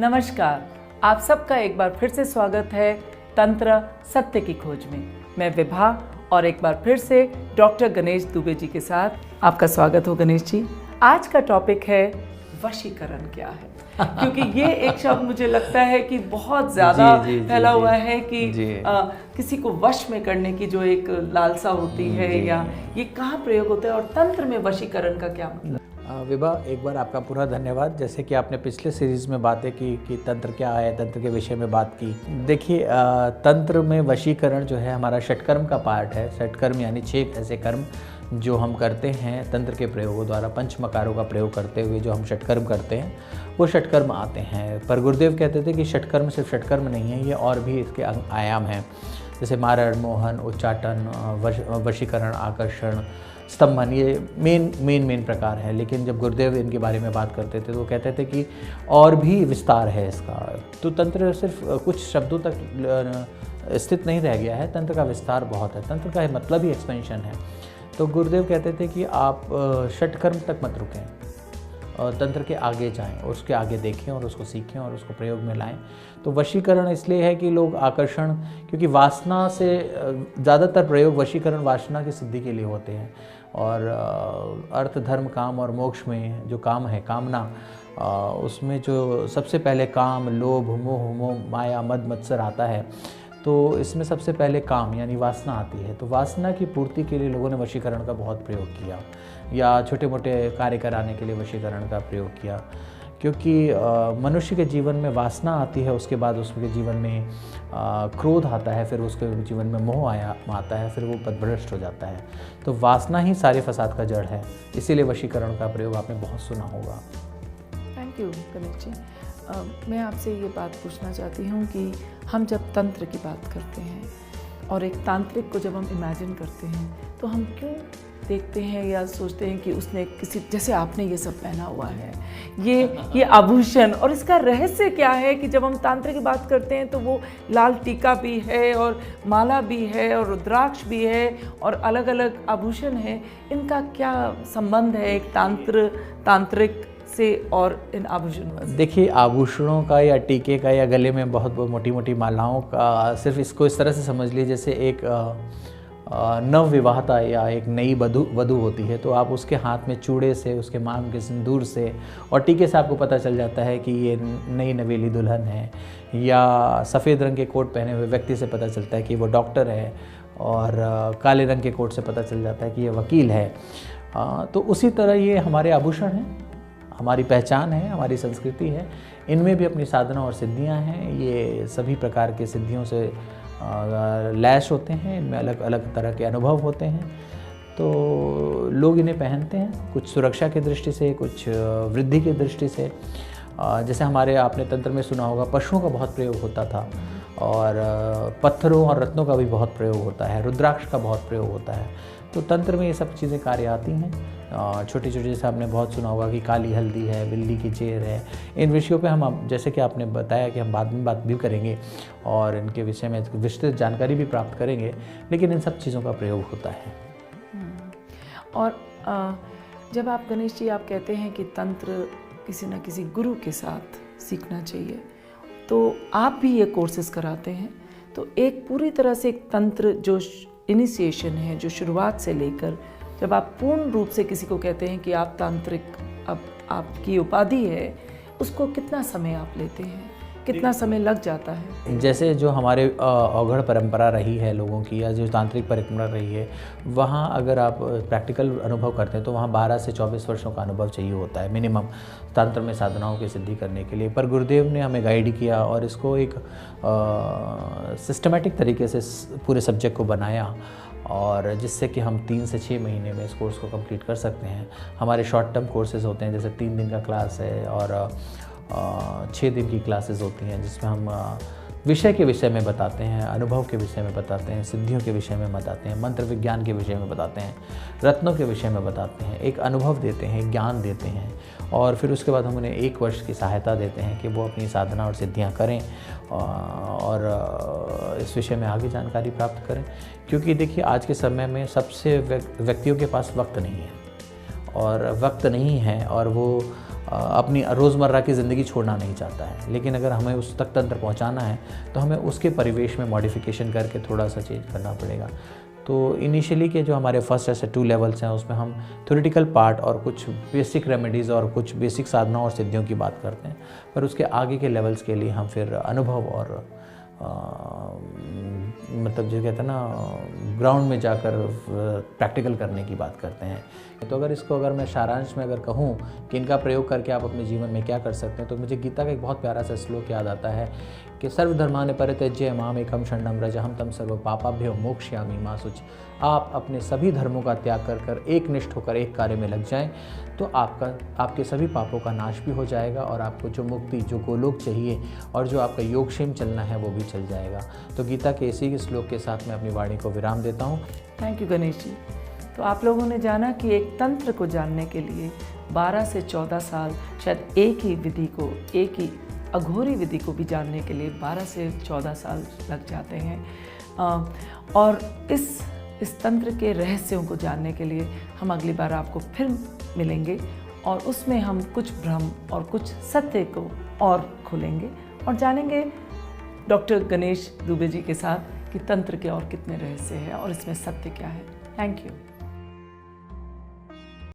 नमस्कार, आप सबका एक बार फिर से स्वागत है तंत्र सत्य की खोज में। मैं विभा और एक बार फिर से डॉक्टर गणेश दुबे जी के साथ आपका स्वागत हो। गणेश जी, आज का टॉपिक है वशीकरण क्या है, क्योंकि ये एक शब्द मुझे लगता है कि बहुत ज़्यादा फैला हुआ है कि किसी को वश में करने की जो एक लालसा होती है, या ये कहाँ प्रयोग होता है और तंत्र में वशीकरण का क्या मतलब। विभा, एक बार आपका पूरा धन्यवाद। जैसे कि आपने पिछले सीरीज़ में बातें की कि तंत्र क्या है, तंत्र के विषय में बात की। देखिए, तंत्र में वशीकरण जो है हमारा षटकर्म का पार्ट है। षटकर्म यानी 6 ऐसे कर्म जो हम करते हैं तंत्र के प्रयोगों द्वारा, पंचमकारों का प्रयोग करते हुए जो हम षटकर्म करते हैं वो षटकर्म आते हैं। पर गुरुदेव कहते थे कि षटकर्म सिर्फ षटकर्म नहीं है, ये और भी इसके आयाम हैं, जैसे मारण, मोहन, उच्चाटन, वशीकरण, आकर्षण, स्तंभन। ये मेन प्रकार है। लेकिन जब गुरुदेव इनके बारे में बात करते थे तो वो कहते थे कि और भी विस्तार है इसका। तो तंत्र सिर्फ कुछ शब्दों तक स्थित नहीं रह गया है, तंत्र का विस्तार बहुत है। तंत्र का मतलब ही एक्सपेंशन है। तो गुरुदेव कहते थे कि आप षटकर्म तक मत रुकें और तंत्र के आगे जाएं और उसके आगे देखें और उसको सीखें और उसको प्रयोग में लाएं। तो वशीकरण इसलिए है कि लोग आकर्षण, क्योंकि वासना से ज़्यादातर प्रयोग वशीकरण वासना की सिद्धि के लिए होते हैं। और अर्थ, धर्म, काम और मोक्ष में जो काम है, कामना, उसमें जो सबसे पहले काम, लोभ, मोह, माया, मद, मत्सर आता है। तो इसमें सबसे पहले काम यानी वासना आती है। तो वासना की पूर्ति के लिए लोगों ने वशीकरण का बहुत प्रयोग किया, या छोटे मोटे कार्य कराने के लिए वशीकरण का प्रयोग किया। क्योंकि मनुष्य के जीवन में वासना आती है, उसके बाद उसके जीवन में क्रोध आता है, फिर उसके जीवन में मोह आता है, फिर वो पथभ्रष्ट हो जाता है। तो वासना ही सारे फसाद का जड़ है। इसीलिए वशीकरण का प्रयोग आपने बहुत सुना होगा। Thank you Ganesh ji. मैं आपसे ये बात पूछना चाहती हूँ कि हम जब तंत्र की बात करते हैं और एक तांत्रिक को जब हम इमेजिन करते हैं तो हम क्यों देखते हैं या सोचते हैं कि उसने किसी, जैसे आपने ये सब पहना हुआ है, ये आभूषण, और इसका रहस्य क्या है कि जब हम तांत्रिक की बात करते हैं तो वो लाल टीका भी है और माला भी है और रुद्राक्ष भी है और अलग अलग आभूषण है। इनका क्या संबंध है एक तांत्रिक से और इन आभूषणों से? देखिए, आभूषणों का या टीके का या गले में बहुत मोटी मोटी मालाओं का, सिर्फ इसको इस तरह से समझ लीजिए जैसे एक नव विवाहता या एक नई वधू होती है, तो आप उसके हाथ में चूड़े से, उसके मांग के सिंदूर से और टीके से आपको पता चल जाता है कि ये नई नवेली दुल्हन है। या सफ़ेद रंग के कोट पहने हुए व्यक्ति से पता चलता है कि वो डॉक्टर है, और काले रंग के कोट से पता चल जाता है कि ये वकील है। तो उसी तरह ये हमारे आभूषण हैं, हमारी पहचान है, हमारी संस्कृति है। इनमें भी अपनी साधना और सिद्धियां हैं। ये सभी प्रकार के सिद्धियों से लैस होते हैं, इनमें अलग अलग तरह के अनुभव होते हैं। तो लोग इन्हें पहनते हैं, कुछ सुरक्षा की दृष्टि से, कुछ वृद्धि की दृष्टि से। जैसे हमारे, आपने तंत्र में सुना होगा, पशुओं का बहुत प्रयोग होता था, और पत्थरों और रत्नों का भी बहुत प्रयोग होता है, रुद्राक्ष का बहुत प्रयोग होता है। तो तंत्र में ये सब चीज़ें कार्य आती हैं। छोटी छोटी, जैसे आपने बहुत सुना होगा कि काली हल्दी है, बिल्ली की चेर है। इन विषयों पे हम, जैसे कि आपने बताया कि हम बाद में बात भी करेंगे और इनके विषय में विस्तृत जानकारी भी प्राप्त करेंगे, लेकिन इन सब चीज़ों का प्रयोग होता है। और जब आप गणेश जी, आप कहते हैं कि तंत्र किसी न किसी गुरु के साथ सीखना चाहिए, तो आप भी ये कोर्सेज कराते हैं। तो एक पूरी तरह से एक तंत्र जो इनिशिएशन है, जो शुरुआत से लेकर जब आप पूर्ण रूप से किसी को कहते हैं कि आप तांत्रिक, अब आपकी उपाधि है, उसको कितना समय आप लेते हैं, कितना समय लग जाता है? जैसे जो हमारे अवघड़ परंपरा रही है लोगों की, या जो तांत्रिक परंपरा रही है, वहाँ अगर आप प्रैक्टिकल अनुभव करते हैं तो वहाँ 12 से 24 वर्षों का अनुभव चाहिए होता है मिनिमम, तंत्र में साधनाओं की सिद्धि करने के लिए। पर गुरुदेव ने हमें गाइड किया और इसको एक सिस्टमेटिक तरीके से पूरे सब्जेक्ट को बनाया, और जिससे कि हम 3 से 6 महीने में इस कोर्स को कंप्लीट कर सकते हैं। हमारे शॉर्ट टर्म कोर्सेज होते हैं, जैसे 3 दिन का क्लास है और 6 दिन की क्लासेस होती हैं, जिसमें हम विषय के विषय में बताते हैं, अनुभव के विषय में बताते हैं, सिद्धियों के विषय में बताते हैं, मंत्र विज्ञान के विषय में बताते हैं, रत्नों के विषय में बताते हैं, एक अनुभव देते हैं, ज्ञान देते हैं, और फिर उसके बाद हम उन्हें 1 वर्ष की सहायता देते हैं कि वो अपनी साधना और सिद्धियां करें और इस विषय में आगे जानकारी प्राप्त करें। क्योंकि देखिए, आज के समय में सबसे व्यक्तियों के पास वक्त नहीं है, और वक्त नहीं है और वो अपनी रोज़मर्रा की ज़िंदगी छोड़ना नहीं चाहता है, लेकिन अगर हमें उस तक तंत्र पहुंचाना है तो हमें उसके परिवेश में मॉडिफिकेशन करके थोड़ा सा चेंज करना पड़ेगा। तो इनिशियली के जो हमारे फर्स्ट ऐसे 2 लेवल्स हैं उसमें हम थ्योरेटिकल पार्ट और कुछ बेसिक रेमेडीज़ और कुछ बेसिक साधनाओं और सिद्धियों की बात करते हैं, पर उसके आगे के लेवल्स के लिए हम फिर अनुभव और मतलब जो कहते हैं ना ग्राउंड में जाकर प्रैक्टिकल करने की बात करते हैं। तो अगर मैं सारांश में अगर कहूँ कि इनका प्रयोग करके आप अपने जीवन में क्या कर सकते हैं, तो मुझे गीता का एक बहुत प्यारा सा श्लोक याद आता है कि सर्वधर्मान् परित्यज्य माम एकम शरणं व्रज अहं तं सर्व पापाभ्यो मोक्ष्यामि मा शुच। आप अपने सभी धर्मों का त्याग कर एकनिष्ठ होकर एक कार्य में लग जाएं तो आपके सभी पापों का नाश भी हो जाएगा और आपको जो मुक्ति, जो गोलोक चाहिए और जो आपका योगक्षेम चलना है वो भी चल जाएगा। तो गीता के इसी श्लोक के साथ मैं अपनी वाणी को विराम देता हूँ। Thank you Ganesh ji. तो आप लोगों ने जाना कि एक तंत्र को जानने के लिए 12 से 14 साल, शायद एक ही विधि को, एक ही अघोरी विधि को भी जानने के लिए 12 से 14 साल लग जाते हैं। और इस तंत्र के रहस्यों को जानने के लिए हम अगली बार आपको फिर मिलेंगे और उसमें हम कुछ भ्रम और कुछ सत्य को और खोलेंगे और जानेंगे डॉक्टर गणेश दुबे जी के साथ कि तंत्र के और कितने रहस्य हैं और इसमें सत्य क्या है। Thank you.